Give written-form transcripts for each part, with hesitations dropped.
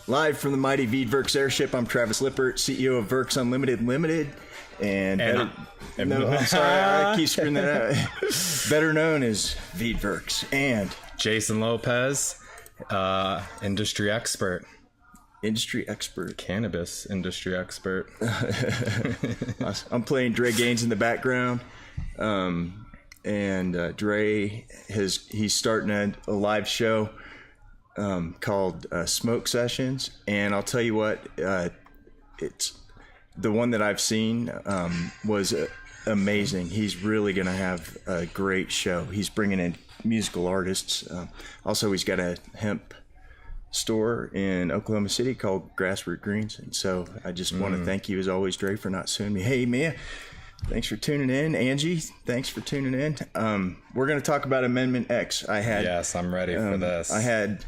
Live from the Mighty Veedverks Airship, I'm Travis Lippert, CEO of Verks Unlimited Limited, I'm sorry, I keep screwing that out. Better known as Veedverks, and Jason Lopez, industry expert. Industry expert. Cannabis industry expert. I'm playing Dre Gaines in the background. Dre he's starting a live show called Smoke Sessions, and I'll tell you what, it's the one that I've seen was amazing. He's really gonna have a great show. He's bringing in musical artists. Also, he's got a hemp store in Oklahoma City called Grassroot Greens, and so I just want to thank you as always, Dre, for not suing me. Hey, Mia, thanks for tuning in. Angie, thanks for tuning in. We're going to talk about Amendment X. Yes, I'm ready for this. I had,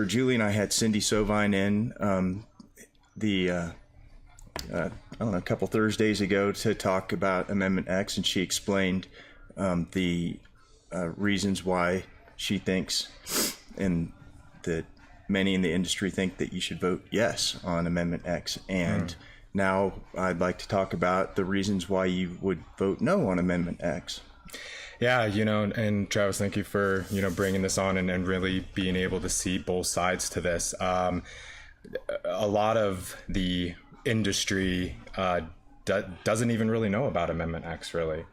Julie and I had Cindy Sovine in I don't know, a couple Thursdays ago to talk about Amendment X, and she explained the reasons why she thinks, and that many in the industry think, that you should vote yes on Amendment X. And now I'd like to talk about the reasons why you would vote no on Amendment X. Yeah, and Travis, thank you for, bringing this on and really being able to see both sides to this. A lot of the industry doesn't even really know about Amendment X, really.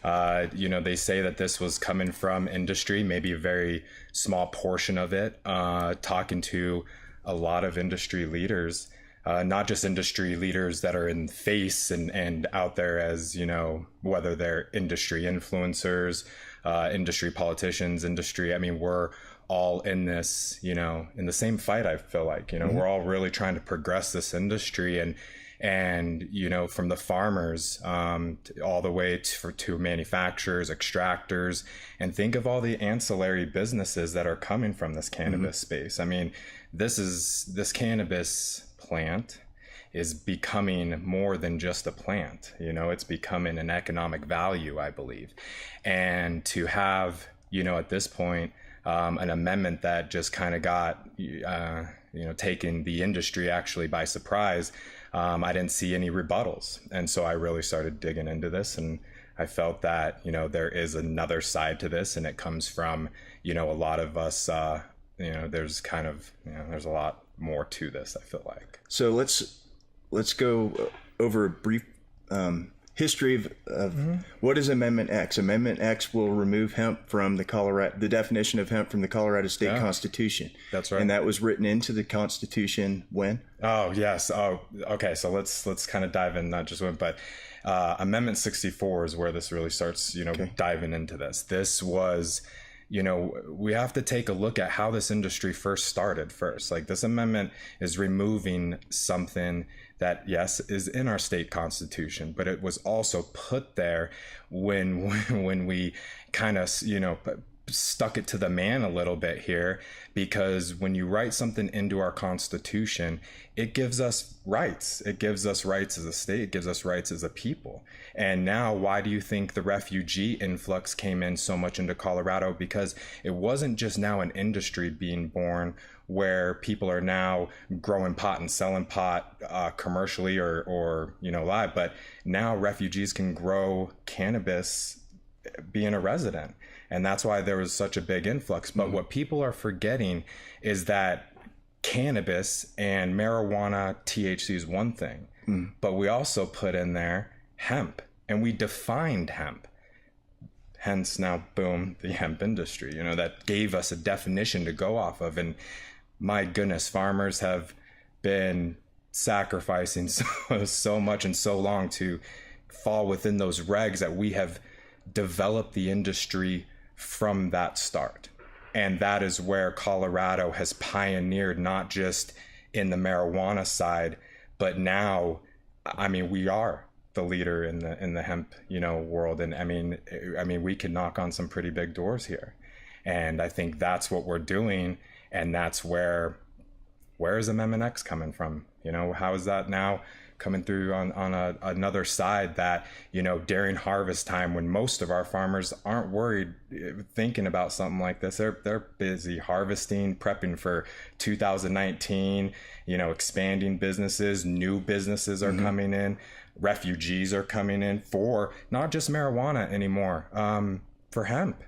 They say that this was coming from industry, maybe a very small portion of it, talking to a lot of industry leaders, not just industry leaders that are in face and out there as, whether they're industry influencers, industry politicians, we're all in this, in the same fight. I feel like, we're all really trying to progress this industry, and from the farmers all the way to manufacturers, extractors, and think of all the ancillary businesses that are coming from this cannabis space. This cannabis plant is becoming more than just a plant. It's becoming an economic value, I believe. And to have, at this point, an amendment that just kind of got, taken the industry actually by surprise. I didn't see any rebuttals. And so I really started digging into this, and I felt that, there is another side to this, and it comes from, a lot of us, there's kind of, there's a lot more to this, I feel like. So let's go over a brief history of what is Amendment X. Amendment X will remove hemp from the definition of hemp from the Colorado State Constitution. That's right. And that was written into the Constitution when? Oh, yes. Oh, okay. So let's kind of dive in, not just when, but Amendment 64 is where this really starts, diving into this. This was, we have to take a look at how this industry first started first. Like, this amendment is removing something that, yes, is in our state constitution, but it was also put there when we kind of, stuck it to the man a little bit here, because when you write something into our constitution, it gives us rights. It gives us rights as a state. It gives us rights as a people. And now, why do you think the refugee influx came in so much into Colorado? Because it wasn't just now an industry being born where people are now growing pot and selling pot commercially or live, but now refugees can grow cannabis being a resident. And that's why there was such a big influx. But what people are forgetting is that cannabis and marijuana, THC is one thing, but we also put in there hemp, and we defined hemp. Hence now, boom, the hemp industry, that gave us a definition to go off of. And my goodness, farmers have been sacrificing so much and so long to fall within those regs that we have developed the industry from that start. And that is where Colorado has pioneered, not just in the marijuana side, but now, we are the leader in the hemp, world. And we can knock on some pretty big doors here. And I think that's what we're doing. And that's where is Amendment X coming from? How is that now coming through on another side that, during harvest time, when most of our farmers aren't worried thinking about something like this, they're busy harvesting, prepping for 2019, expanding businesses, new businesses are coming in, refugees are coming in for not just marijuana anymore, for hemp.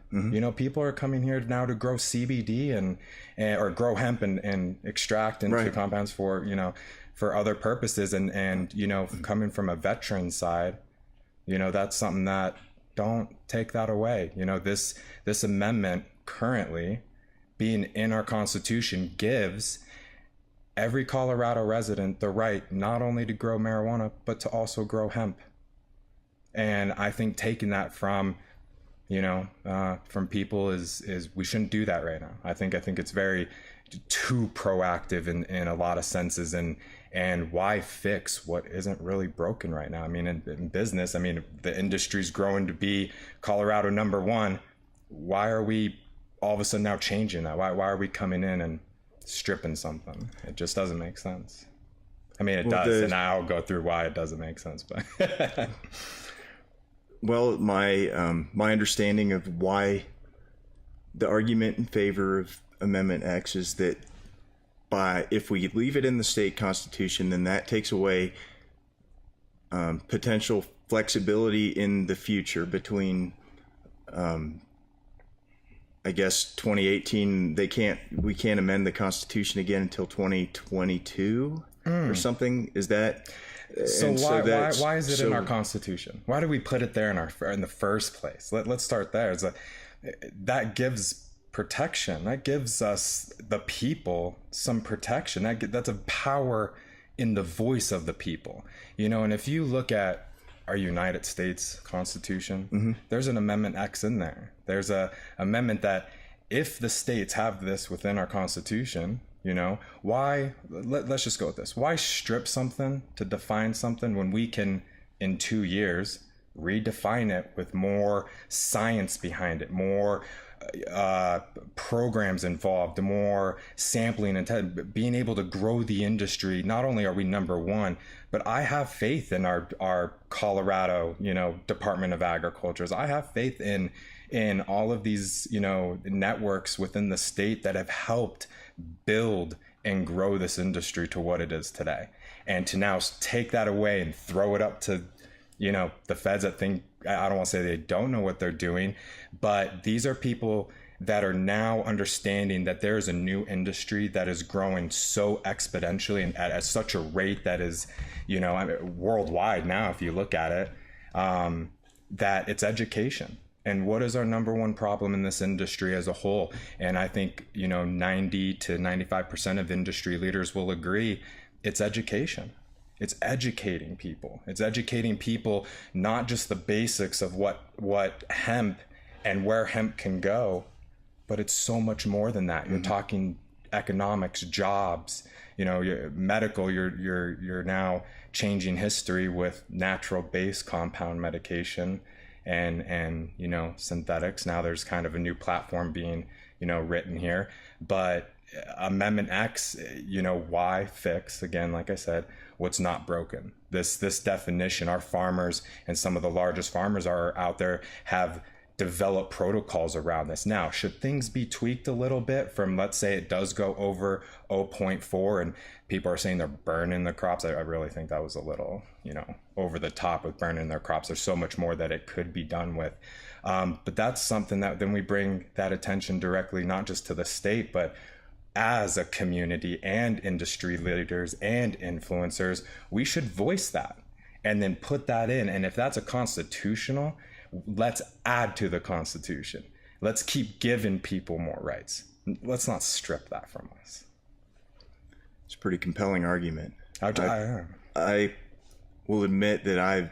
People are coming here now to grow CBD and or grow hemp and extract into compounds for, for other purposes. And coming from a veteran side, that's something that, don't take that away. This amendment currently being in our Constitution gives every Colorado resident the right not only to grow marijuana, but to also grow hemp. And I think taking that from people is we shouldn't do that right now. I think it's very too proactive in a lot of senses, and why fix what isn't really broken right now? I mean, in business, the industry's growing to be Colorado #1. Why are we all of a sudden now changing that? Why are we coming in and stripping something? It just doesn't make sense. It does, and I'll go through why it doesn't make sense, but well, my understanding of why the argument in favor of Amendment X is that if we leave it in the state constitution, then that takes away potential flexibility in the future between, I guess 2018. We can't amend the Constitution again until 2022 or something. Is that? So why is it in our Constitution? Why do we put it there in the first place? Let's start there. That gives protection. That gives us, the people, some protection. That's a power in the voice of the people. And if you look at our United States Constitution, there's an Amendment X in there. There's a amendment that if the states have this within our Constitution, why, let's just go with this. Why strip something to define something when we can, in 2 years, redefine it with more science behind it, more programs involved, more sampling and being able to grow the industry. Not only are we #1, but I have faith in our Colorado, Department of Agriculture. I have faith in all of these, networks within the state that have helped build and grow this industry to what it is today. And to now take that away and throw it up to, the feds that think, I don't want to say they don't know what they're doing, but these are people that are now understanding that there is a new industry that is growing so exponentially and at such a rate that is, worldwide now, if you look at it, that it's education. And what is our #1 problem in this industry as a whole? And I think, 90 to 95% of industry leaders will agree, it's education. It's educating people. It's educating people, not just the basics of what hemp and where hemp can go, but it's so much more than that. You're talking economics, jobs, your medical, you're now changing history with natural-based compound medication and synthetics. Now there's kind of a new platform being, written here. But Amendment X, why fix, again, like I said, what's not broken? This definition, our farmers and some of the largest farmers are out there have developed protocols around this. Now, should things be tweaked a little bit from, let's say it does go over 0.4 and people are saying they're burning the crops. I really think that was a little, over the top with burning their crops. There's so much more that it could be done with. But that's something that then we bring that attention directly, not just to the state, but as a community and industry leaders and influencers, we should voice that and then put that in. And if that's a constitutional, let's add to the Constitution. Let's keep giving people more rights. Let's not strip that from us. It's a pretty compelling argument. I will admit that I've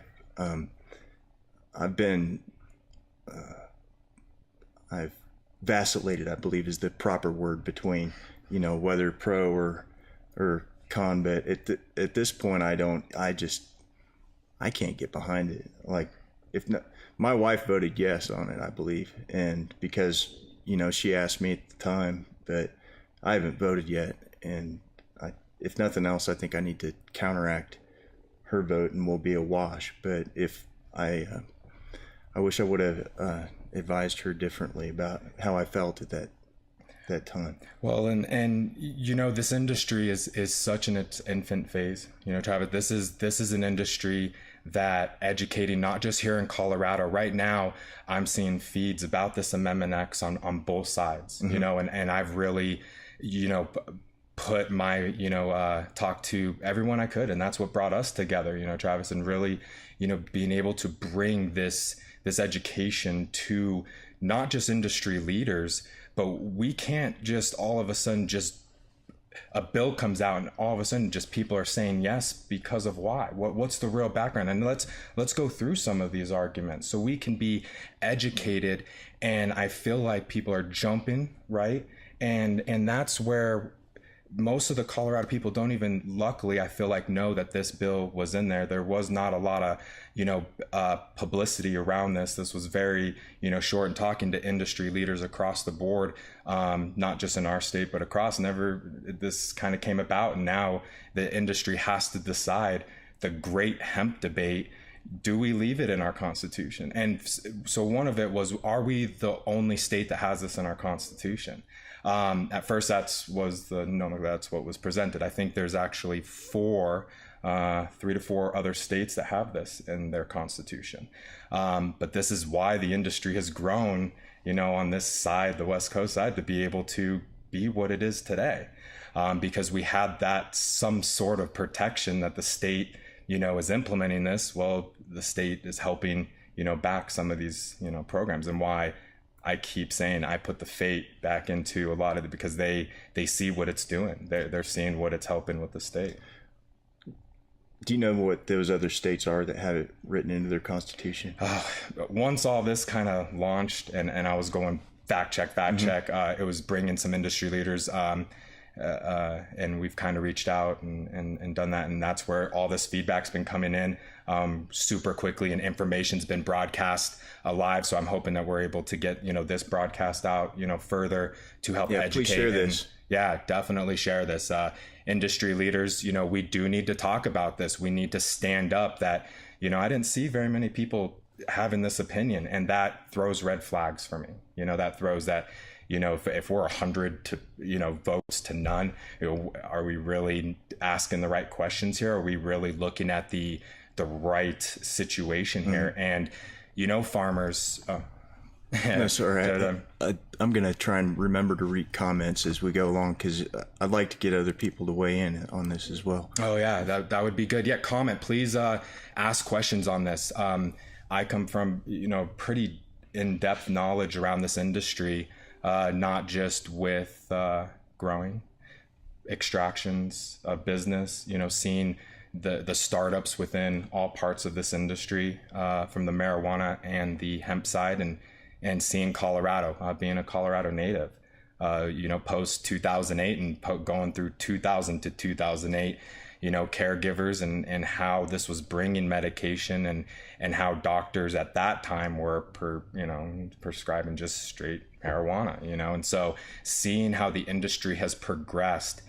vacillated, I believe is the proper word, between, whether pro or con, but at this point I can't get behind it. Like, if not, my wife voted yes on it, I believe. And because, she asked me at the time, but I haven't voted yet. And if nothing else, I think I need to counteract her vote and we'll be a wash. But if I wish I would have advised her differently about how I felt at that time. Well, and you know, this industry is such in its infant phase. You know, Travis, this is an industry that educating, not just here in Colorado. Right now, I'm seeing feeds about this Amendment X on both sides, you know, and I've really, you know, put my, you know, talk to everyone I could. And that's what brought us together, you know, Travis, and really, you know, being able to bring this education to not just industry leaders, but we can't just all of a sudden just a bill comes out and all of a sudden just people are saying yes because of why. What's the real background? And let's go through some of these arguments so we can be educated. And I feel like people are jumping, right? And that's where most of the Colorado people don't even, luckily, I feel like, know that this bill was in there. There was not a lot of, you know, publicity around this. This was very, you know, short, and talking to industry leaders across the board, not just in our state, but across. This kind of came about, and now the industry has to decide the great hemp debate. Do we leave it in our Constitution? And so one of it was, are we the only state that has this in our Constitution? At first, that's what was presented. I think there's actually 3 to 4 other states that have this in their constitution. But this is why the industry has grown, you know, on this side, the West Coast side, to be able to be what it is today. Because we had that some sort of protection that the state, you know, is implementing this. Well, the state is helping, you know, back some of these, you know, programs, and why I keep saying I put the fate back into a lot of it, because they see what it's doing. They're seeing what it's helping with the state. Do you know what those other states are that have it written into their constitution? Once all this kind of launched and I was going fact check, it was bringing some industry leaders, and we've kind of reached out and done that. And that's where all this feedback's been coming in super quickly, and information's been broadcast live. So I'm hoping that we're able to get, you know, this broadcast out, you know, further to help educate. Please share this. Yeah, definitely share this. Industry leaders, you know, we do need to talk about this. We need to stand up that, you know, I didn't see very many people having this opinion, and that throws red flags for me. You know, that throws that, you know, if we're 100 to, you know, votes to none, you know, are we really asking the right questions here? Are we really looking at the right situation here? And, you know, farmers, no, sorry. I'm going to try and remember to read comments as we go along, because I'd like to get other people to weigh in on this as well. Oh, yeah, that would be good. Yeah, comment. Please ask questions on this. I come from, you know, pretty in-depth knowledge around this industry, not just with growing, extractions of business, you know, seeing the startups within all parts of this industry, from the marijuana and the hemp side, and seeing Colorado, being a Colorado native, you know, post 2008 and going through 2000 to 2008, you know, caregivers and how this was bringing medication, and how doctors at that time were prescribing just straight marijuana, you know. And so seeing how the industry has progressed,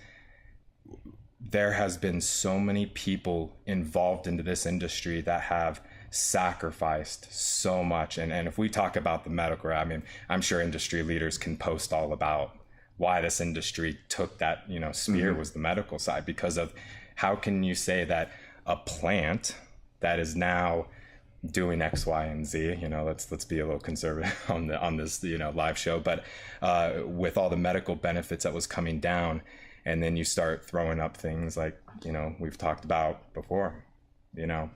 there has been so many people involved into this industry that have sacrificed so much. And if we talk about the medical, I mean, I'm sure industry leaders can post all about why this industry took that, you know, spear was the medical side, because of how can you say that a plant that is now doing X, Y, and Z, you know, let's be a little conservative on this, you know, live show, but with all the medical benefits that was coming down, and then you start throwing up things like, you know, we've talked about before, you know,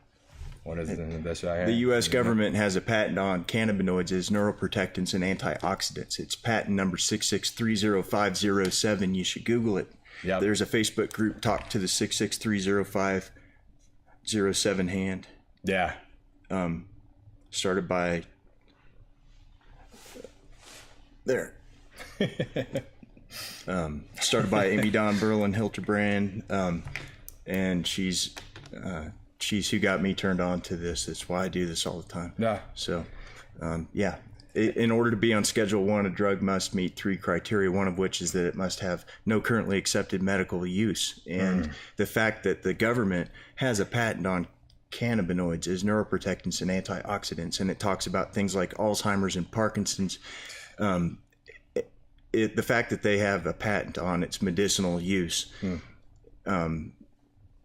what is it? The U.S. government has a patent on cannabinoids as neuroprotectants and antioxidants. It's patent number 6630507. You should Google it. Yep. There's a Facebook group, Talk to the 6630507 hand. Yeah. Started by started by Amy Dawn Berlin Hilterbrand, and she's who got me turned on to this. That's why I do this all the time. Yeah. So, in order to be on Schedule 1, a drug must meet 3 criteria, one of which is that it must have no currently accepted medical use. And the fact that the government has a patent on cannabinoids as neuroprotectants and antioxidants, and it talks about things like Alzheimer's and Parkinson's. The fact that they have a patent on its medicinal use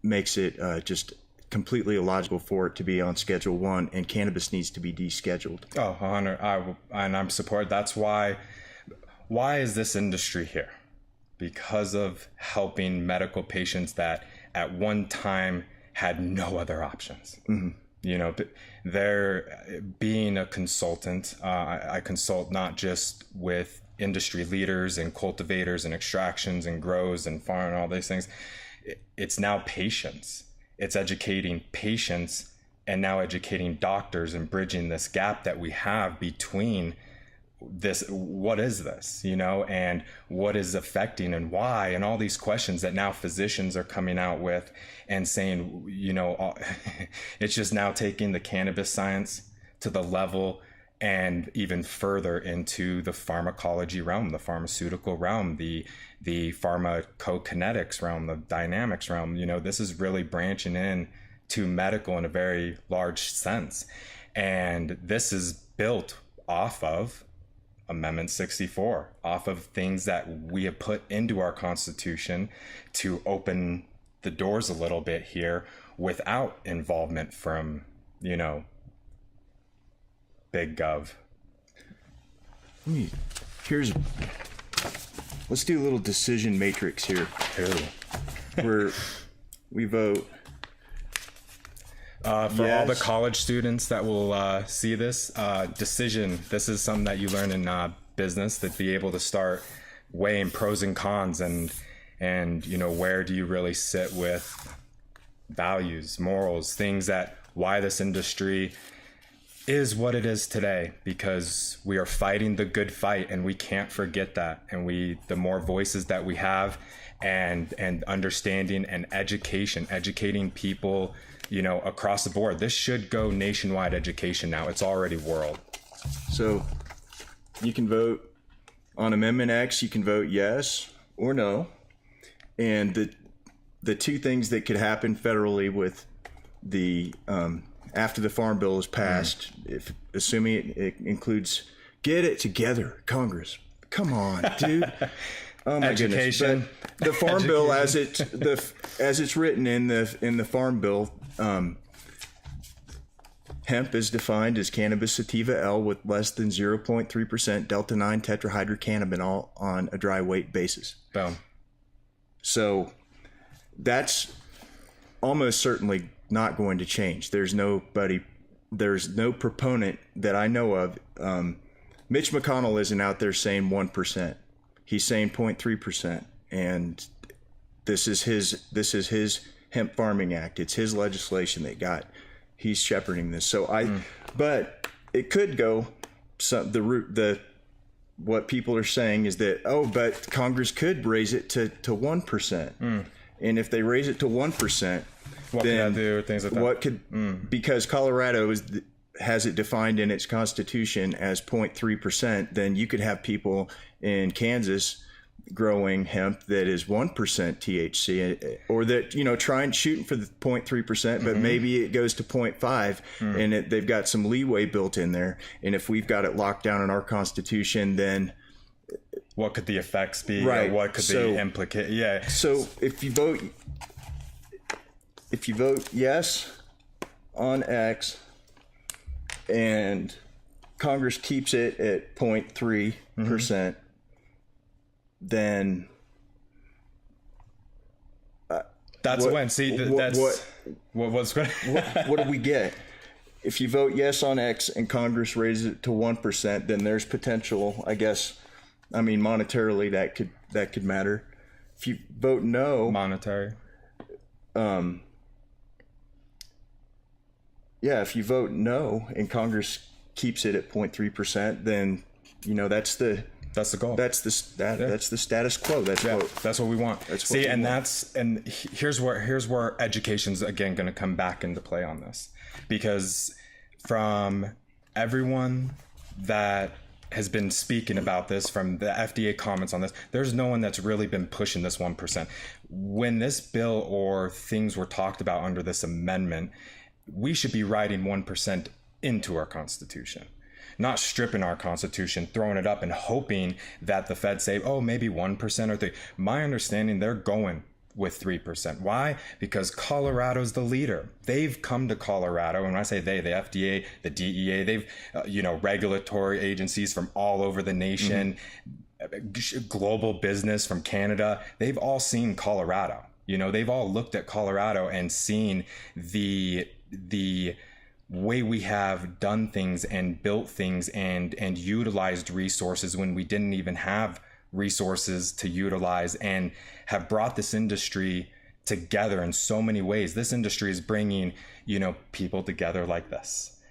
makes it just completely illogical for it to be on Schedule 1, and cannabis needs to be descheduled. Oh, 100. I'm support. That's why is this industry here? Because of helping medical patients that at one time had no other options. You know, they're being a consultant. I consult not just with industry leaders and cultivators and extractions and grows and farm and all these things. It's now patients. It's educating patients and now educating doctors and bridging this gap that we have between this, what is this, you know, and what is affecting and why, and all these questions that now physicians are coming out with and saying, you know, it's just now taking the cannabis science to the level and even further into the pharmacology realm, the pharmaceutical realm, the pharmacokinetics realm, the dynamics realm. You know, this is really branching in to medical in a very large sense. And this is built off of Amendment 64, off of things that we have put into our Constitution to open the doors a little bit here without involvement from, you know, big gov. Let's do a little decision matrix here. Where we vote. For all the college students that will see this, decision, this is something that you learn in business, to be able to start weighing pros and cons and you know, where do you really sit with values, morals, things that why this industry is what it is today, because we are fighting the good fight and we can't forget that. And the more voices that we have and understanding and educating people, you know, across the board. This should go nationwide education now. It's already world. So you can vote on Amendment X, you can vote yes or no. And the two things that could happen federally with the after the Farm Bill is passed, if assuming it includes, get it together, Congress. Come on, dude. Oh my Education. goodness. But the Farm Bill as it's written in the Farm Bill, hemp is defined as cannabis sativa L with less than 0.3% delta 9 tetrahydrocannabinol on a dry weight basis. Boom. So that's almost certainly not going to change. There's no proponent that I know of. Mitch McConnell isn't out there saying 1%. He's saying 0.3%, and this is his Hemp Farming Act. It's his legislation he's shepherding this. So but it could go what people are saying is that, but Congress could raise it to 1%. And if they raise it to 1%, what then can I do? Things like that. What could because Colorado has it defined in its constitution as 0.3%, then you could have people in Kansas growing hemp that is 1% THC, or that, you know, shooting for the 0.3%, but maybe it goes to 0.5 and they've got some leeway built in there. And if we've got it locked down in our constitution, then what could the effects be? Right. Or what could the implicate? Yeah. So if you vote yes on X and Congress keeps it at 0.3%, then that's when. See, what's going. What do we get? If you vote yes on X and Congress raises it to 1%, then there's potential. I guess. I mean, monetarily, that could matter. If you vote no, monetary. If you vote no and Congress keeps it at 0.3%, then, you know, that's the goal. That's the status quo. That's what we want. Here's where education's again going to come back into play on this, because from everyone that has been speaking about this, from the FDA comments on this, there's no one that's really been pushing this 1%. When this bill or things were talked about under this amendment, we should be writing 1% into our Constitution, not stripping our Constitution, throwing it up and hoping that the Fed say, oh, maybe 1% or 3%. My understanding, they're going with 3%. Why? Because Colorado's the leader. They've come to Colorado, and when I say they, the FDA, the DEA, they've, regulatory agencies from all over the nation, global business from Canada, they've all seen Colorado. They've all looked at Colorado and seen the way we have done things and built things and utilized resources when we didn't even have resources to utilize, and have brought this industry together in so many ways. This industry is bringing, people together like this,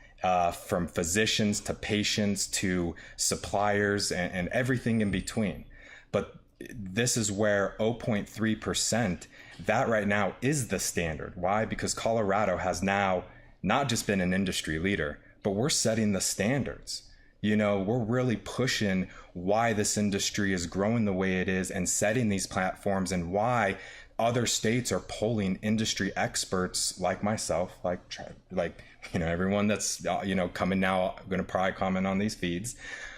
from physicians to patients to suppliers and everything in between. But this is where 0.3%, that right now is the standard. Why? Because Colorado has now not just been an industry leader, but we're setting the standards. We're really pushing why this industry is growing the way it is and setting these platforms, and why other states are polling industry experts like myself, like everyone that's, coming now, going to probably comment on these feeds,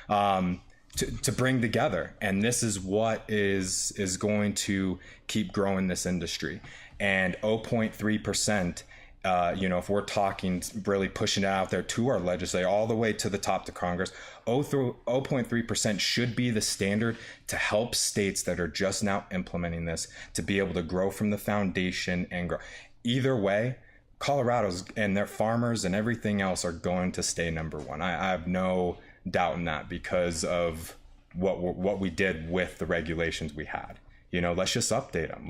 to bring together. And this is what is going to keep growing this industry. And 0.3%, if we're talking really pushing it out there to our legislature, all the way to the top to Congress, 0.3% should be the standard to help states that are just now implementing this to be able to grow from the foundation and grow. Either way, Colorado's and their farmers and everything else are going to stay number one. I have no doubt in that, because of what we did with the regulations we had. Let's just update them.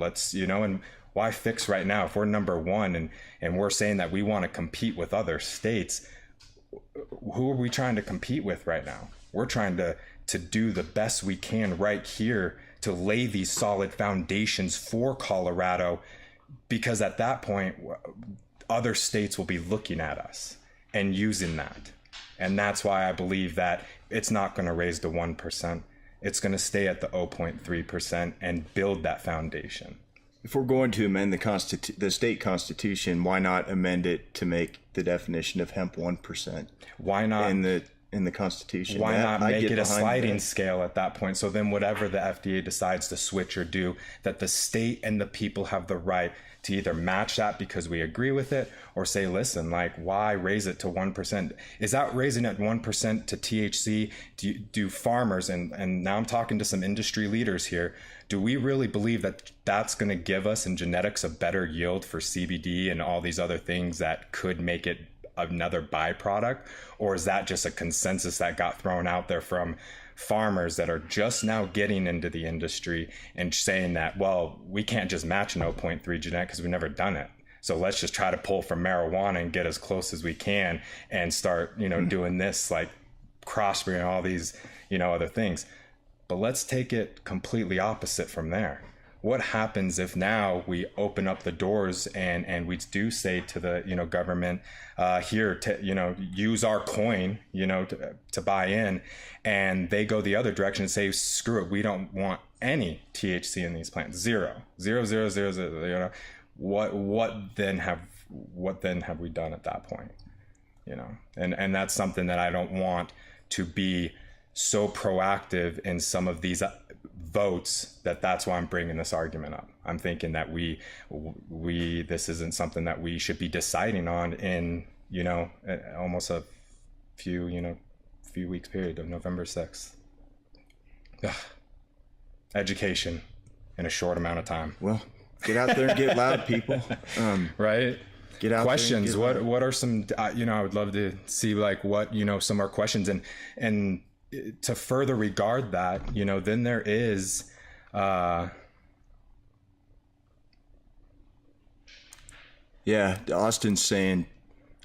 And why fix right now if we're number one and we're saying that we want to compete with other states? Who are we trying to compete with right now? We're trying to do the best we can right here to lay these solid foundations for Colorado, because at that point, other states will be looking at us and using that. And that's why I believe that it's not going to raise to 1%. It's going to stay at the 0.3% and build that foundation. If we're going to amend the state constitution, why not amend it to make the definition of hemp 1%? Why not in the Constitution? Why not make it a sliding scale at that point? So then whatever the FDA decides to switch or do, that the state and the people have the right to either match that because we agree with it, or say, listen, why raise it to 1%? Is that raising it 1% to THC? Do farmers, and now I'm talking to some industry leaders here, do we really believe that that's going to give us in genetics a better yield for CBD and all these other things that could make it another byproduct? Or is that just a consensus that got thrown out there from farmers that are just now getting into the industry and saying that, well, we can't just match an 0.3 genetic because we've never done it. So let's just try to pull from marijuana and get as close as we can and start, doing this, crossbreeding, all these, other things. But let's take it completely opposite from there. What happens if now we open up the doors and we do say to the government here to use our coin to buy in, and they go the other direction and say, screw it, we don't want any THC in these plants, zero. What then have we done at that point? And that's something that I don't want to be so proactive in some of these votes, that's why I'm bringing this argument up. I'm thinking that we this isn't something that we should be deciding on in almost a few weeks period of November 6th. Ugh. Education in a short amount of time. Well, get out there and get loud, people. Right. Get out questions. There and get what are some I would love to see what some are questions, and to further regard that, then there is Austin's saying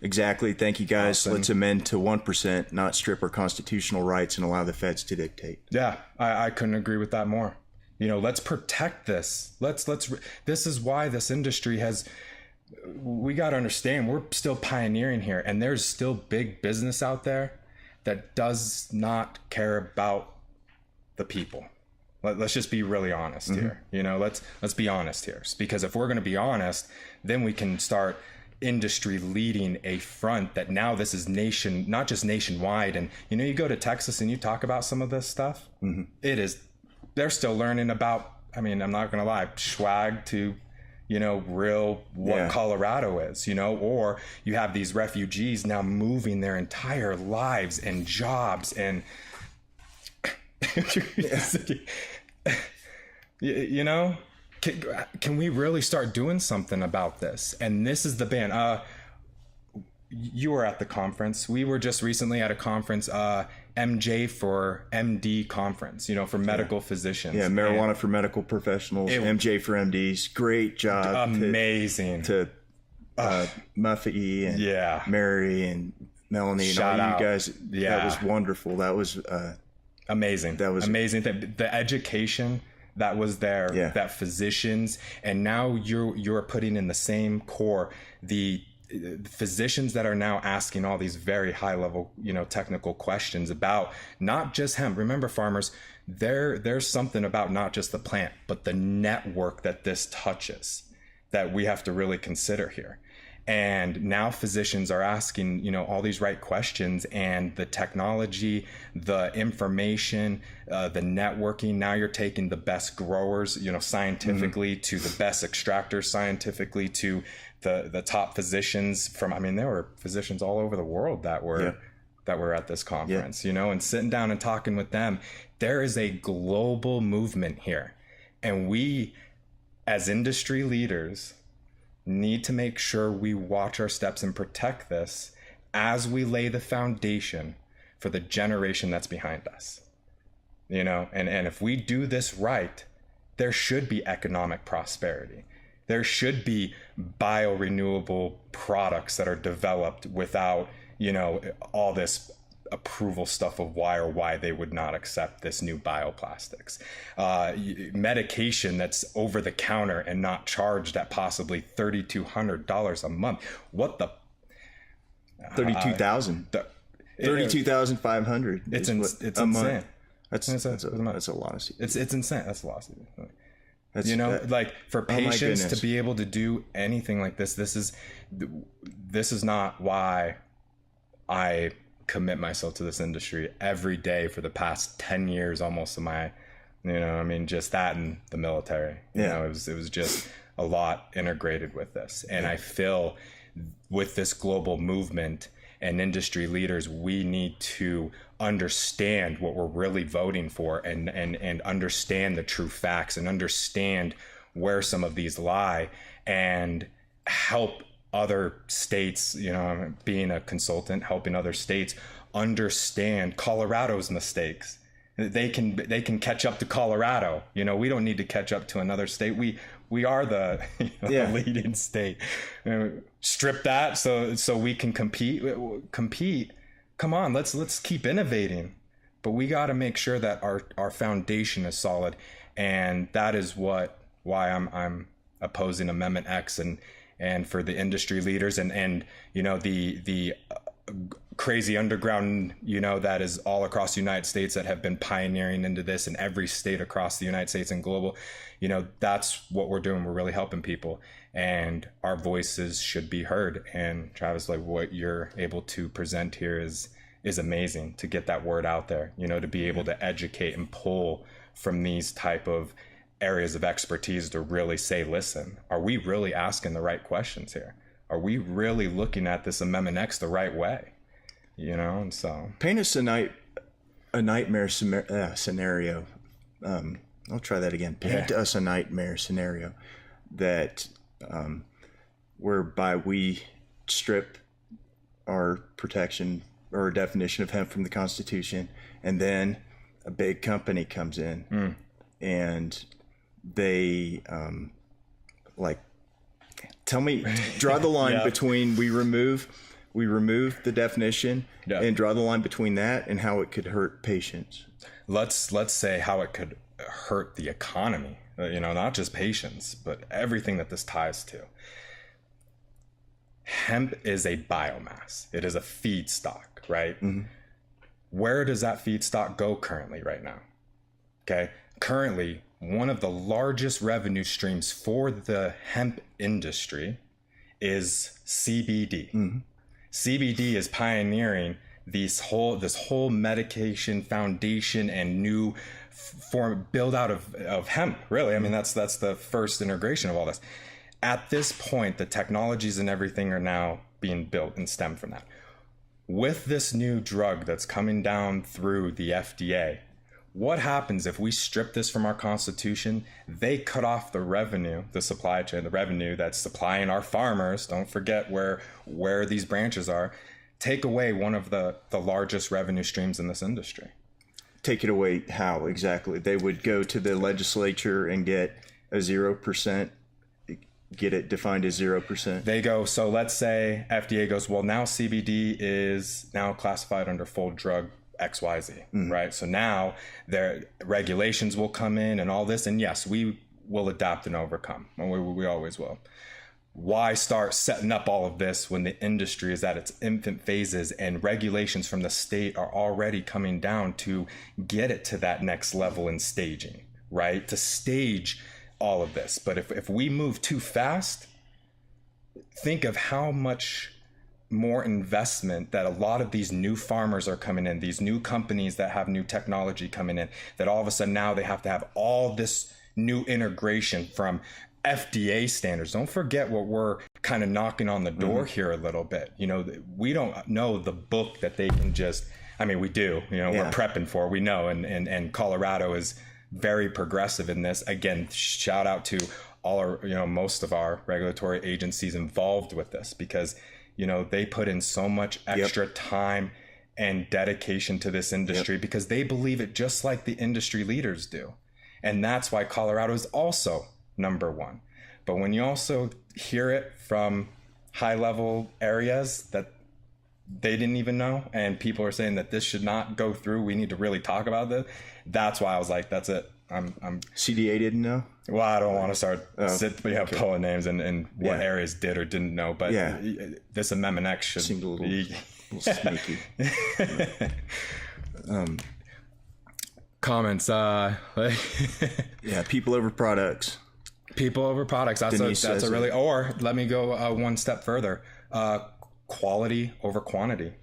exactly, thank you guys. Austin. Let's amend to 1%, not strip our constitutional rights and allow the feds to dictate. I couldn't agree with that more. Let's protect this. This is why this industry we got to understand, we're still pioneering here, and there's still big business out there that does not care about the people. Let's just be really honest here. Let's be honest here, because if we're going to be honest, then we can start industry leading a front that now this is not just nationwide. And, you go to Texas and you talk about some of this stuff. They're still learning about, I mean, I'm not going to lie, swag to, real what Colorado is, or you have these refugees now moving their entire lives and jobs and, can we really start doing something about this? And this is the band. You were at the conference. We were just recently at a conference, MJ for MD conference, for medical physicians. Yeah, marijuana for medical professionals, MJ for MDs. Great job. Amazing. To Muffy and Mary and Melanie and Shout all out. You guys. Yeah. That was wonderful. That was amazing. That was amazing. The education that was there, that physicians, and now you're putting in the same core, the physicians that are now asking all these very high level, technical questions about not just hemp. Remember, farmers, there's something about not just the plant, but the network that this touches that we have to really consider here. And now physicians are asking, all these right questions, and the technology, the information, the networking. Now you're taking the best growers, scientifically, to the best extractors scientifically, to the top physicians from, there were physicians all over the world that were at this conference, and sitting down and talking with them. There is a global movement here. And we, as industry leaders, need to make sure we watch our steps and protect this as we lay the foundation for the generation that's behind us. And if we do this right, there should be economic prosperity. There should be biorenewable products that are developed without, all this approval stuff of why they would not accept this new bioplastics. Medication that's over the counter and not charged at possibly $3,200 a month. What the? 32,000. 32,500. It's insane. That's a lot of seeds. It's insane. That's a lot of seeds. Like for patients to be able to do anything like this is not why I commit myself to this industry every day for the past 10 years almost of my, just that and the military. It was just a lot integrated with this. And I feel with this global movement and industry leaders, we need to understand what we're really voting for and understand the true facts and understand where some of these lie and help other states, being a consultant, helping other states understand Colorado's mistakes. They can catch up to Colorado. We don't need to catch up to another state. We are the, the leading state. Strip that so we can compete. Come on, let's keep innovating. But we got to make sure that our foundation is solid, and that is why I'm opposing Amendment X and for the industry leaders and the crazy underground, that is all across the United States that have been pioneering into this in every state across the United States and global, that's what we're doing. We're really helping people, and our voices should be heard. And Travis, like what you're able to present here is amazing, to get that word out there, to be able to educate and pull from these type of areas of expertise to really say, listen, are we really asking the right questions here? Are we really looking at this Amendment X the right way? And so paint us a nightmare scenario. I'll try that again. Paint us a nightmare scenario that whereby we strip our protection or definition of hemp from the Constitution, and then a big company comes in and they draw the line between we remove the definition and draw the line between that and how it could hurt patients. Let's say how it could hurt the economy, not just patients, but everything that this ties to. Hemp is a biomass. It is a feedstock, right? Mm-hmm. Where does that feedstock go currently right now? Okay. Currently, one of the largest revenue streams for the hemp industry is CBD. CBD is pioneering this whole medication foundation and new form build out of hemp. Really, I mean that's the first integration of all this. At this point, the technologies and everything are now being built and stem from that. With this new drug that's coming down through the FDA, what happens if we strip this from our Constitution? They cut off the revenue, the supply chain, the revenue that's supplying our farmers. Don't forget where these branches are. Take away one of the largest revenue streams in this industry. Take it away how exactly? They would go to the legislature and get a 0%, get it defined as 0%. They go, so let's say FDA goes, well, now CBD is now classified under full drug XYZ, right? So now their regulations will come in and all this, and yes, we will adapt and overcome. We always will. Why start setting up all of this when the industry is at its infant phases and regulations from the state are already coming down to get it to that next level in staging, right? To stage all of this. But if we move too fast, think of how much more investment that a lot of these new farmers are coming in, these new companies that have new technology coming in, that all of a sudden now they have to have all this new integration from FDA standards. Don't forget what we're kind of knocking on the door here a little bit. You know, we don't know the book that they can just, I mean, we do, you know, we're prepping for, we know, and Colorado is very progressive in this. Again, shout out to all our, you know, most of our regulatory agencies involved with this, because you know, they put in so much extra time and dedication to this industry because they believe it just like the industry leaders do. And that's why Colorado is also number one. But when you also hear it from high level areas that they didn't even know, and people are saying that this should not go through, we need to really talk about this. That's why I was like, that's it. I'm CDA didn't know? Well, I don't want to start pulling names and what areas did or didn't know, but this Amendment X should seemed a little sneaky. Comments. People over products. People over products. That's a really. Or let me go one step further. Quality over quantity.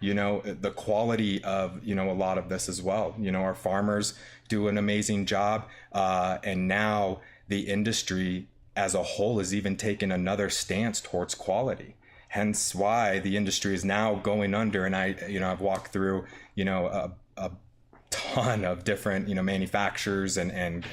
You know, the quality of, you know, a lot of this as well. You know, our farmers do an amazing job. And now the industry as a whole is even taken another stance towards quality. Hence why the industry is now going under. And I've walked through, you know, a ton of different, you know, manufacturers and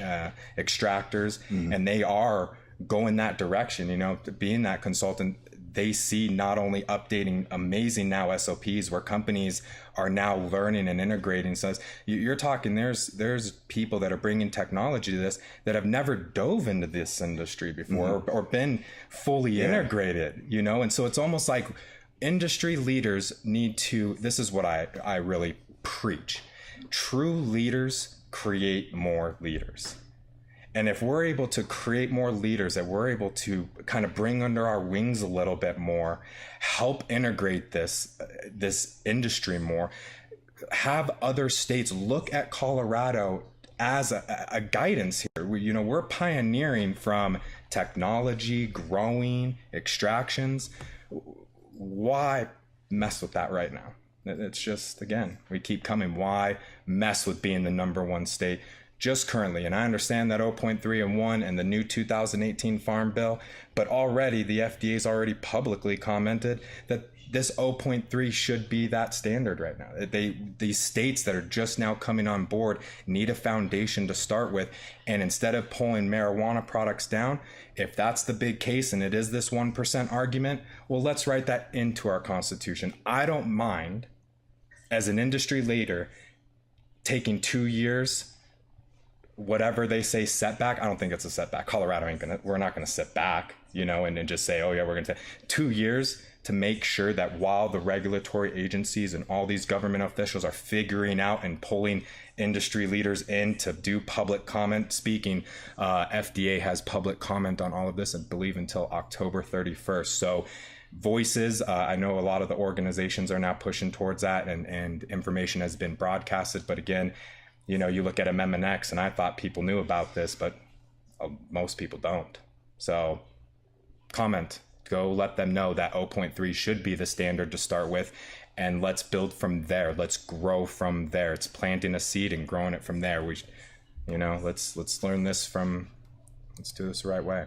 extractors, and they are going that direction, you know, being that consultant. They see not only updating amazing now SOPs where companies are now learning and integrating. So you're talking, there's people that are bringing technology to this that have never dove into this industry before or been fully integrated, you know? And so it's almost like industry leaders need to, this is what I really preach. True leaders create more leaders. And if we're able to create more leaders that we're able to kind of bring under our wings a little bit more, help integrate this industry more, have other states look at Colorado as a guidance here. We're pioneering from technology, growing, extractions. Why mess with that right now? It's just, again, we keep coming. Why mess with being the number one state? Just currently, and I understand that 0.3 and 1 and the new 2018 Farm Bill, but already the FDA's already publicly commented that this 0.3 should be that standard right now. These states that are just now coming on board need a foundation to start with, and instead of pulling marijuana products down, if that's the big case and it is this 1% argument, well, let's write that into our Constitution. I don't mind, as an industry leader, taking 2 years, whatever they say setback. I don't think it's a setback. Colorado we're not gonna sit back, you know, and just say, oh yeah, we're gonna take 2 years to make sure that while the regulatory agencies and all these government officials are figuring out and pulling industry leaders in to do public comment speaking, FDA has public comment on all of this, I believe until October 31st. So voices, I know a lot of the organizations are now pushing towards that, and information has been broadcasted, but again, you know, you look at Amendment X, and I thought people knew about this, but most people don't. So comment, Go let them know that 0.3 should be the standard to start with, and let's build from there. Let's grow from there. It's planting a seed and growing it from there. Let's learn this from, let's do this the right way.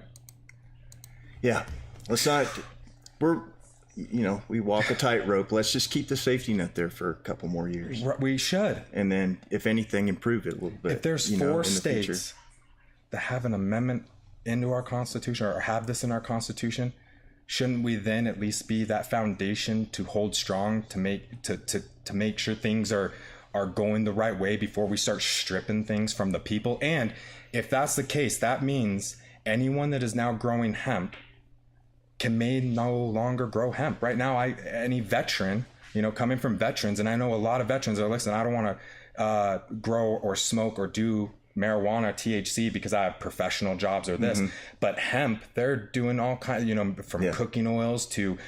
Yeah, we walk a tightrope. Let's just keep the safety net there for a couple more years. We should. And then, if anything, improve it a little bit. If there's 4 states that have an amendment into our Constitution, or have this in our Constitution, shouldn't we then at least be that foundation to hold strong, to make sure things are going the right way before we start stripping things from the people? And if that's the case, that means anyone that is now growing hemp may no longer grow hemp. Right now, any veteran, coming from veterans, and I know a lot of veterans are, listen, I don't want to grow or smoke or do marijuana, THC, because I have professional jobs or this. But hemp, they're doing all kinds, from cooking oils to,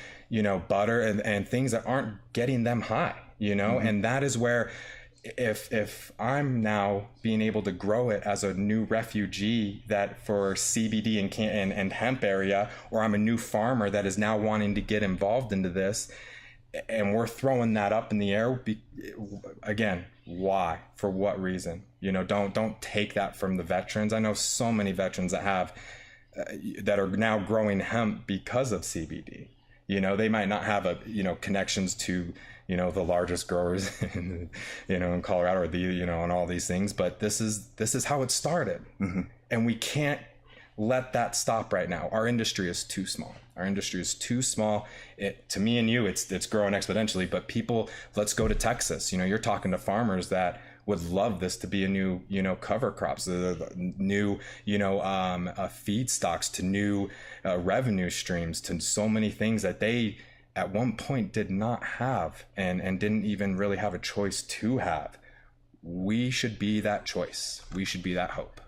butter and things that aren't getting them high, and that is where, if I'm now being able to grow it as a new refugee that for CBD and hemp area, or I'm a new farmer that is now wanting to get involved into this, and we're throwing that up in the air, again, why? For what reason? Don't take that from the veterans. I know so many veterans that are now growing hemp because of CBD. They might not have connections to the largest growers in Colorado, or and all these things, but this is how it started. And we can't let that stop right now. Our industry is too small. To me and you, it's growing exponentially, but people, let's go to Texas. You're talking to farmers that would love this to be a new, cover crops, new, feedstocks, to new revenue streams, to so many things that they at one point did not have and didn't even really have a choice to have. We should be that choice. We should be that hope.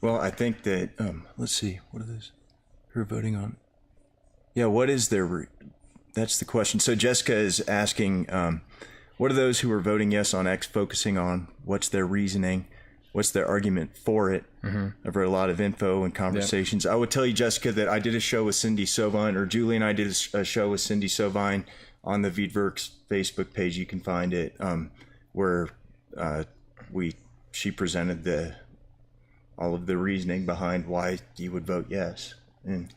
Well, I think that, let's see, what are those who are voting on? Yeah, what is that's the question. So Jessica is asking, what are those who are voting yes on X focusing on? What's their reasoning? What's their argument for it? I've read a lot of info and conversations. I would tell you, Jessica, that I did a show with Cindy Sovine, or Julie and I did a show with Cindy Sovine on the Veedverks Facebook page. You can find it, where she presented all of the reasoning behind why you woed vote yes. And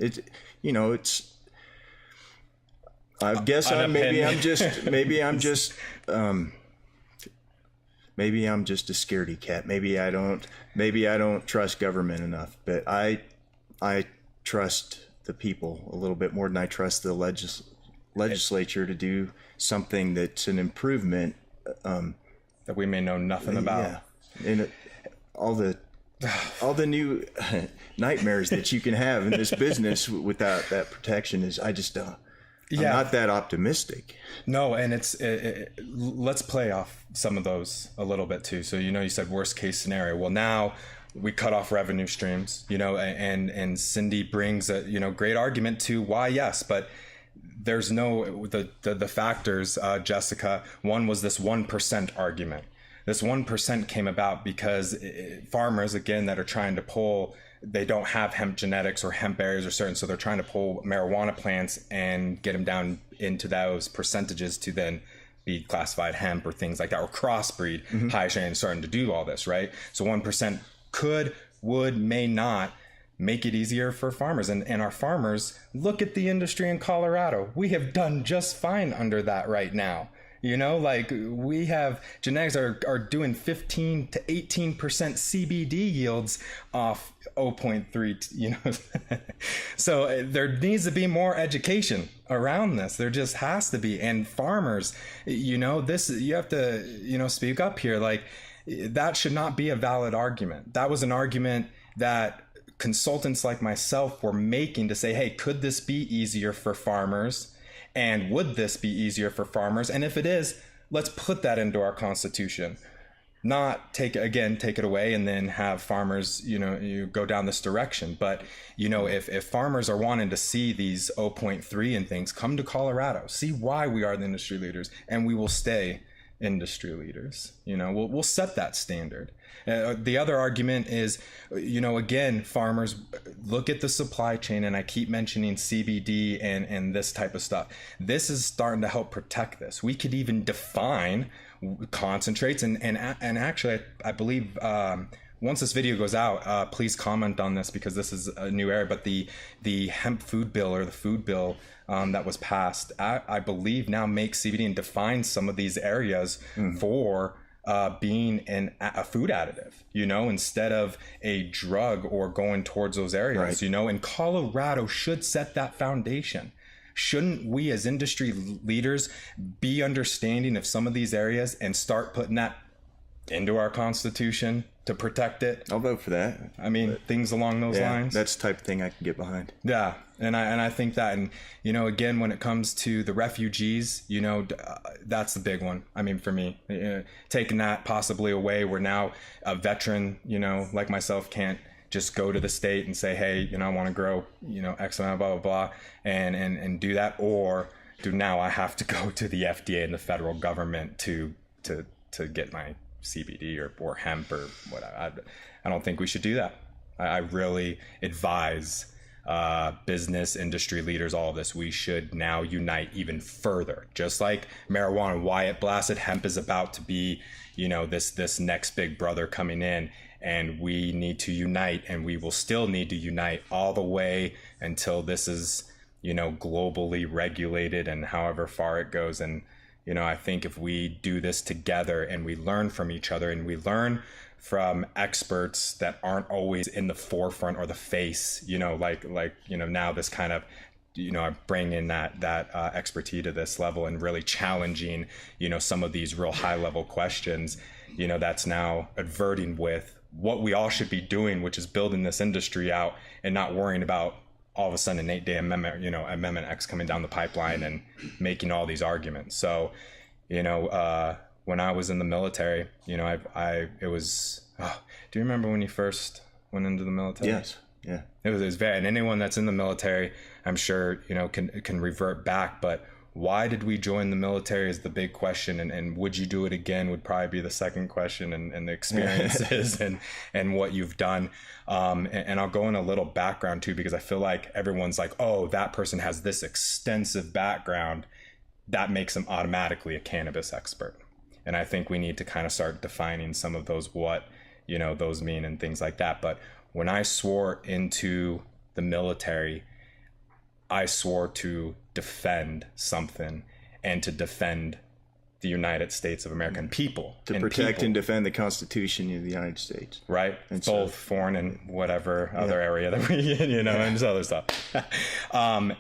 I guess maybe I'm just a scaredy cat. Maybe I don't trust government enough, but I trust the people a little bit more than I trust the legislature to do something that's an improvement that we may know nothing about. Yeah. And all the new nightmares that you can have in this business without that protection is, I'm not that optimistic. No, and let's play off some of those a little bit too. So, you said worst case scenario. Well, now we cut off revenue streams, and Cindy brings a, great argument to why yes, but there's the factors, Jessica. One was this 1% argument. This 1% came about because farmers, again, that are trying to pull, they don't have hemp genetics or hemp areas or certain, so they're trying to pull marijuana plants and get them down into those percentages to then be classified hemp or things like that, or crossbreed, high chain, starting to do all this, right? So 1% may not make it easier for farmers. And our farmers, look at the industry in Colorado. We have done just fine under that right now. We have genetics are doing 15 to 18% CBD yields off 0.3, So there needs to be more education around this. There just has to be. And farmers, you have to, speak up here. Like, that should not be a valid argument. That was an argument that consultants like myself were making to say, hey, could this be easier for farmers? And would this be easier for farmers? And if it is, let's put that into our Constitution. Not take it away and then have farmers, you go down this direction. But, if farmers are wanting to see these 0.3 and things, come to Colorado, see why we are the industry leaders, and we will stay industry leaders. We'll set that standard. The other argument is, again, farmers, look at the supply chain, and I keep mentioning CBD and this type of stuff. This is starting to help protect this. We could even define concentrates, and actually, I believe once this video goes out, please comment on this, because this is a new area. But the hemp food bill, or the food bill that was passed, I believe now makes CBD and defines some of these areas for being a food additive, instead of a drug, or going towards those areas, right. And Colorado should set that foundation. Shouldn't we as industry leaders be understanding of some of these areas and start putting that into our Constitution to protect it? I'll vote for that. I mean, things along those lines. That's the type of thing I can get behind. Yeah. And I think that, and, again, when it comes to the refugees, that's the big one. I mean, for me, taking that possibly away, where now a veteran, like myself, can't just go to the state and say, hey, I want to grow, X amount, blah, blah, blah, and do that. Or now I have to go to the FDA and the federal government to get my CBD or hemp or whatever. I don't think we should do that. I really advise business, industry leaders, all of this. We should now unite even further. Just like marijuana, why it blasted, hemp is about to be, this next big brother coming in. And we need to unite, and we will still need to unite all the way until this is, globally regulated, and however far it goes. And, I think if we do this together, and we learn from each other, and we learn from experts that aren't always in the forefront or the face, now this kind of, I bring in that expertise to this level, and really challenging, some of these real high level questions, that's now adverting with what we all should be doing, which is building this industry out, and not worrying about all of a sudden an 8-day amendment, Amendment X coming down the pipeline and making all these arguments. So, when I was in the military, do you remember when you first went into the military? Yes. Yeah. It was very, and anyone that's in the military, I'm sure, can revert back, but why did we join the military is the big question, and would you do it again would probably be the second question, and the experiences and what you've done. And I'll go in a little background too, because I feel like everyone's like, oh, that person has this extensive background, that makes them automatically a cannabis expert. And I think we need to kind of start defining some of those, what, those mean and things like that. But when I swore into the military, I swore to defend something, and to defend the United States of American people. To protect and defend the Constitution of the United States. Right. And both foreign and whatever other area that we and this other stuff.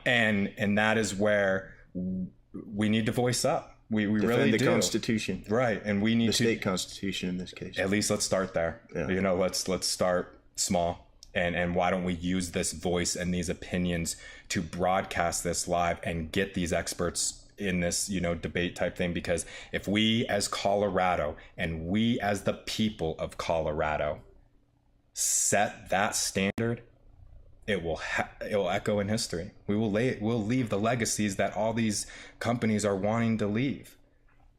And that is where we need to voice up. We really do. Defend the Constitution. Right. And we need the state Constitution in this case. At least let's start there. Yeah. Let's start small. And why don't we use this voice and these opinions to broadcast this live and get these experts in this, debate type thing? Because if we as Colorado, and we as the people of Colorado, set that standard, it will echo in history. We'll leave the legacies that all these companies are wanting to leave.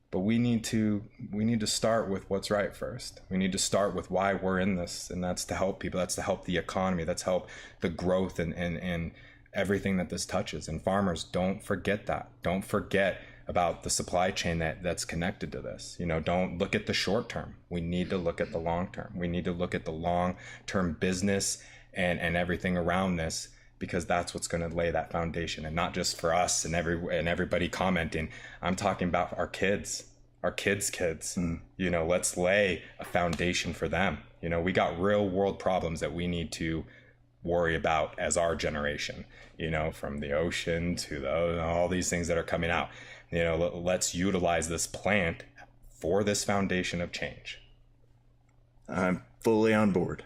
But we need to start with what's right first. We need to start with why we're in this, and that's to help people. That's to help the economy. That's help the growth and everything that this touches. And farmers, don't forget that. Don't forget about the supply chain that's connected to this. Don't look at the short term. We need to look at the long term. We need to look at the long term business and everything around this, because that's what's going to lay that foundation. And not just for us and everybody commenting. I'm talking about our kids. Let's lay a foundation for them. We got real world problems that we need to worry about as our generation, from the ocean to all these things that are coming out. Let's utilize this plant for this foundation of change. I'm fully on board.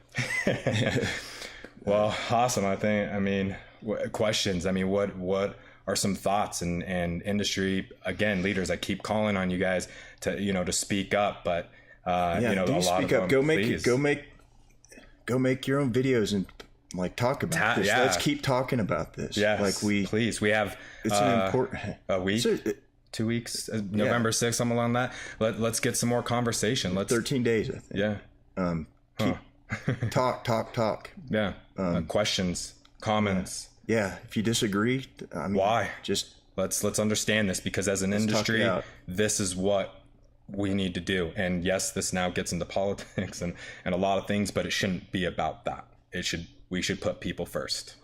Well, awesome. Questions. What are some thoughts and industry, again, leaders? I keep calling on you guys to speak up, but do speak up. Go make your own videos and talk about this. Yeah. Let's keep talking about this. Yeah, please. We have it's an important 2 weeks, November 6th, something along that. Let's get some more conversation. 13 days, I think. Yeah. Talk. Yeah. Questions, comments. Yeah. If you disagree, I mean, why? Just let's understand this, because as an industry, this is what we need to do. And yes, this now gets into politics and a lot of things, but it shouldn't be about that. We should put people first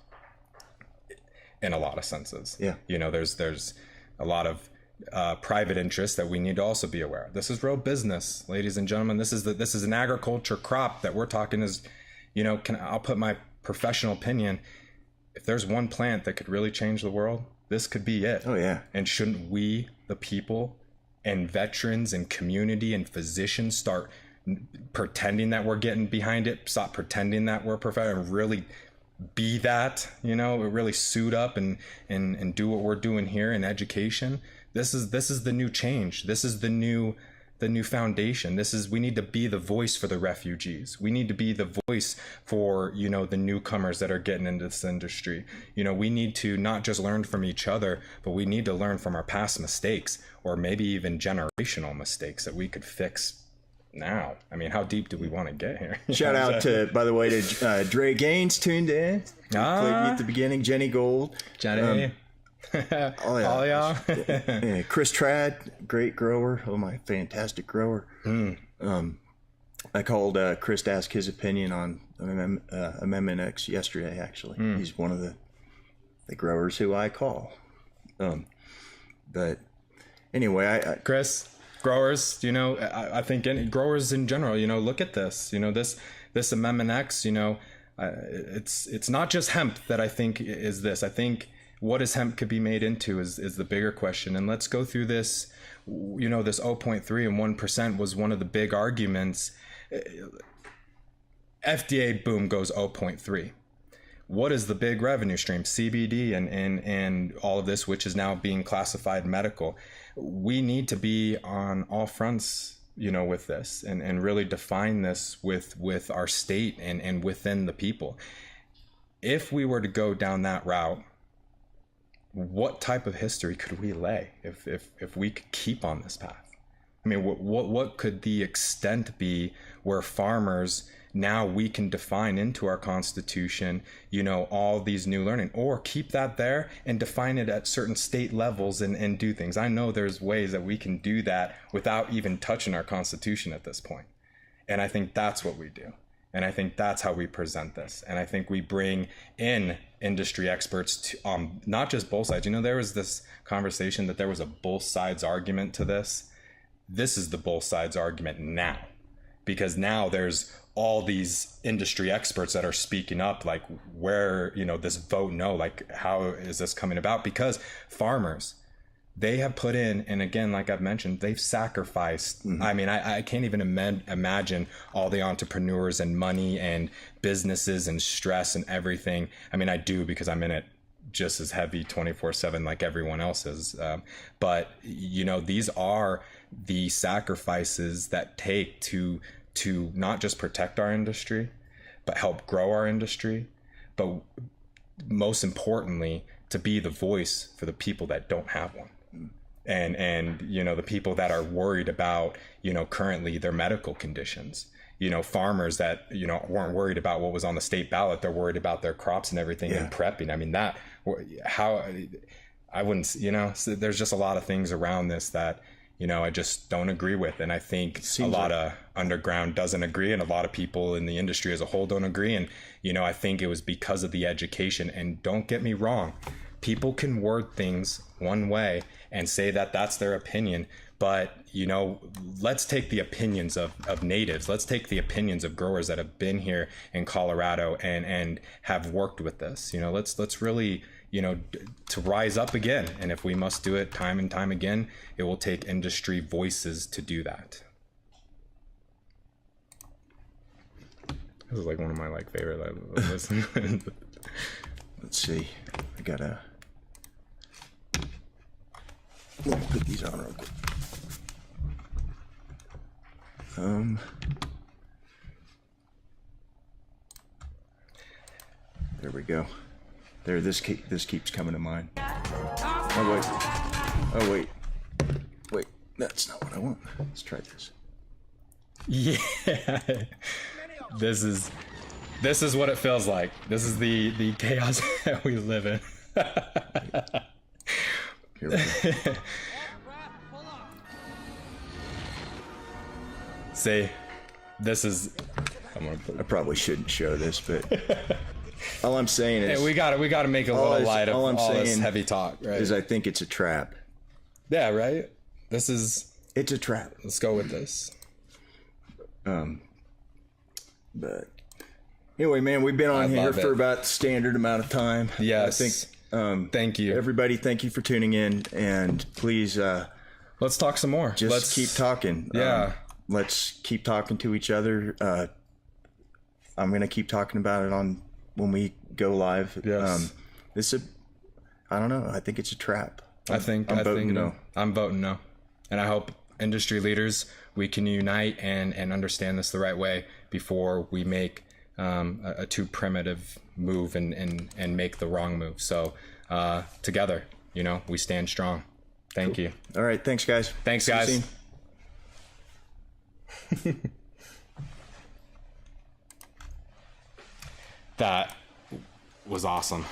in a lot of senses. Yeah. You know, there's a lot of private interests that we need to also be aware of. This is real business, ladies and gentlemen. This is an agriculture crop that we're talking is, you know, I'll put my professional opinion. If there's one plant that could really change the world, this could be it. Oh yeah. And shouldn't we, the people and veterans and community and physicians, start pretending that we're getting behind it, stop pretending that we're professional, and really be that, you know, really suit up and do what we're doing here in education. This is the new change. This is the new foundation. We need to be the voice for the refugees. We need to be the voice for, you know, the newcomers that are getting into this industry. You know, we need to not just learn from each other, but we need to learn from our past mistakes, or maybe even generational mistakes that we could fix now. I mean, how deep do we want to get here? Shout out to, by the way, to Dre Gaines tuned in. Played at the beginning. Jenny Gold. Jenny. Oh yeah. Yeah. Chris Trad, great grower. Oh my, fantastic grower. I called Chris to ask his opinion on Amendment X yesterday. Actually, he's one of the growers who I call. But anyway, Chris, growers, you know, I think growers in general, you know, look at this. You know, this Amendment X. You know, it's not just hemp that I think is this. I think what is hemp could be made into is the bigger question. And let's go through this. You know, this 0.3 and 1% was one of the big arguments. FDA, boom, goes 0.3. What is the big revenue stream? CBD and all of this, which is now being classified medical. We need to be on all fronts, you know, with this and really define this with our state and within the people. If we were to go down that route, what type of history could we lay if we could keep on this path? I mean, what could the extent be where farmers, now we can define into our Constitution, you know, all these new learning, or keep that there and define it at certain state levels and do things. I know there's ways that we can do that without even touching our Constitution at this point. And I think that's what we do. And I think that's how we present this. And I think we bring in industry experts to not just both sides. You know, there was this conversation that there was a both sides argument to this. This is the both sides argument now, because now there's all these industry experts that are speaking up, like, where, you know, this vote no, like, how is this coming about? Because farmers, they have put in, and again, like I've mentioned, they've sacrificed. I mean, I can't even imagine all the entrepreneurs and money and businesses and stress and everything. I mean, I do, because I'm in it just as heavy 24/7 like everyone else is. But, you know, these are the sacrifices that take to not just protect our industry, but help grow our industry. But most importantly, to be the voice for the people that don't have one. And you know, the people that are worried about, you know, currently their medical conditions. You know, farmers that, you know, weren't worried about what was on the state ballot. They're worried about their crops and everything and prepping. I mean, I wouldn't, you know, so there's just a lot of things around this that, you know, I just don't agree with. And I think a lot of underground doesn't agree, and a lot of people in the industry as a whole don't agree. And, you know, I think it was because of the education. And don't get me wrong, people can word things one way and say that that's their opinion. But, you know, let's take the opinions of natives. Let's take the opinions of growers that have been here in Colorado and have worked with this. You know, let's really, you know, to rise up again. And if we must do it time and time again, it will take industry voices to do that. This is like one of my favorite. I listen. Let's see. I gotta. Let me put these on real quick. There we go. There, this keeps coming to mind. Oh wait. Wait, that's not what I want. Let's try this. Yeah. This is what it feels like. This is the chaos that we live in. Here we go. See, this is. I probably shouldn't show this, but all I'm saying is Hey, we gotta make a little light of all this heavy talk, right? is I think it's a trap. Yeah, right. It's a trap. Let's go with this. But anyway, man, we've been on here for about the standard amount of time. Yes. I think. Thank you, everybody. Thank you for tuning in, and please, let's talk some more. Let's keep talking. Yeah. Let's keep talking to each other. I'm gonna keep talking about it on when we go live. Yes. I don't know. I think it's a trap. I'm voting no. I'm voting no, and I hope industry leaders, we can unite and understand this the right way before we make a too primitive move and make the wrong move. So together, we stand strong. Thank you. All right. Thanks, guys. Thanks, guys. That was awesome.